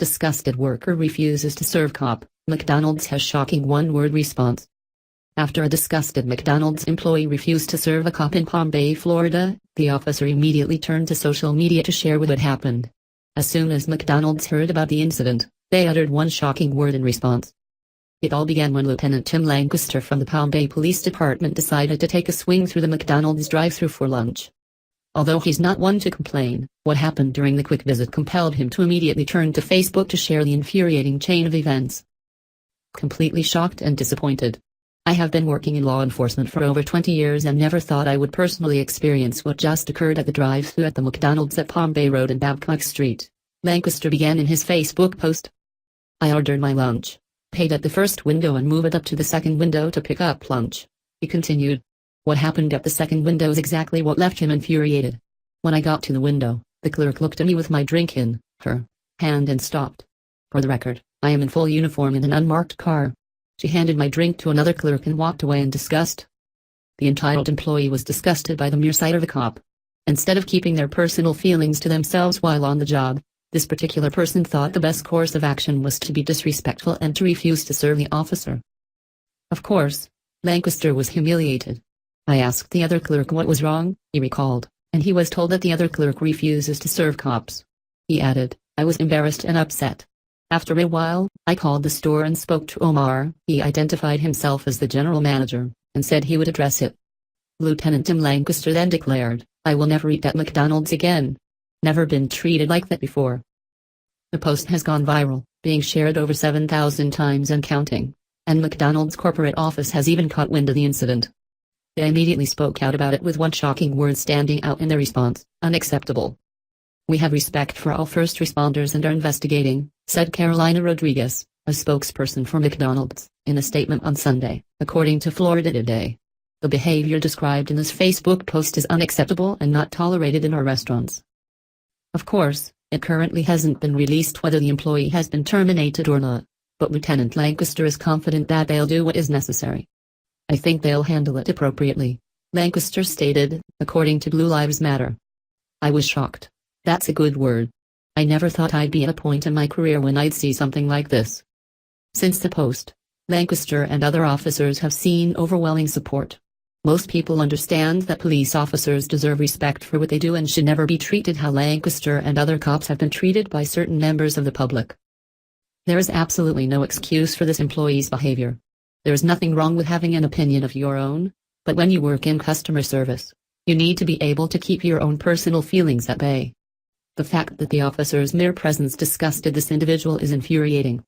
Disgusted worker refuses to serve cop. McDonald's has shocking one-word response. After a disgusted McDonald's employee refused to serve a cop in Palm Bay, Florida, the officer immediately turned to social media to share what had happened. As soon as McDonald's heard about the incident, they uttered one shocking word in response. It all began when Lieutenant Tim Lancaster from the Palm Bay Police Department decided to take a swing through the McDonald's drive-thru for lunch. Although he's not one to complain, what happened during the quick visit compelled him to immediately turn to Facebook to share the infuriating chain of events. Completely shocked and disappointed. I have been working in law enforcement for over 20 years and never thought I would personally experience what just occurred at the drive-thru at the McDonald's at Palm Bay Road and Babcock Street, Lancaster began in his Facebook post. I ordered my lunch, paid at the first window and moved up to the second window to pick up lunch. He continued. What happened at the second window is exactly what left him infuriated. When I got to the window, the clerk looked at me with my drink in her hand and stopped. For the record, I am in full uniform in an unmarked car. She handed my drink to another clerk and walked away in disgust. The entitled employee was disgusted by the mere sight of a cop. Instead of keeping their personal feelings to themselves while on the job, this particular person thought the best course of action was to be disrespectful and to refuse to serve the officer. Of course, Lancaster was humiliated. I asked the other clerk what was wrong, he recalled, and he was told that the other clerk refuses to serve cops. He added, I was embarrassed and upset. After a while, I called the store and spoke to Omar. He identified himself as the general manager, and said he would address it. Lieutenant Tim Lancaster then declared, I will never eat at McDonald's again. Never been treated like that before. The post has gone viral, being shared over 7,000 times and counting, and McDonald's corporate office has even caught wind of the incident. They immediately spoke out about it with one shocking word standing out in their response, unacceptable. We have respect for all first responders and are investigating, said Carolina Rodriguez, a spokesperson for McDonald's, in a statement on Sunday, according to Florida Today. The behavior described in this Facebook post is unacceptable and not tolerated in our restaurants. Of course, it currently hasn't been released whether the employee has been terminated or not, but Lieutenant Lancaster is confident that they'll do what is necessary. I think they'll handle it appropriately, Lancaster stated, according to Blue Lives Matter. I was shocked. That's a good word. I never thought I'd be at a point in my career when I'd see something like this. Since the post, Lancaster and other officers have seen overwhelming support. Most people understand that police officers deserve respect for what they do and should never be treated how Lancaster and other cops have been treated by certain members of the public. There is absolutely no excuse for this employee's behavior. There is nothing wrong with having an opinion of your own, but when you work in customer service, you need to be able to keep your own personal feelings at bay. The fact that the officer's mere presence disgusted this individual is infuriating.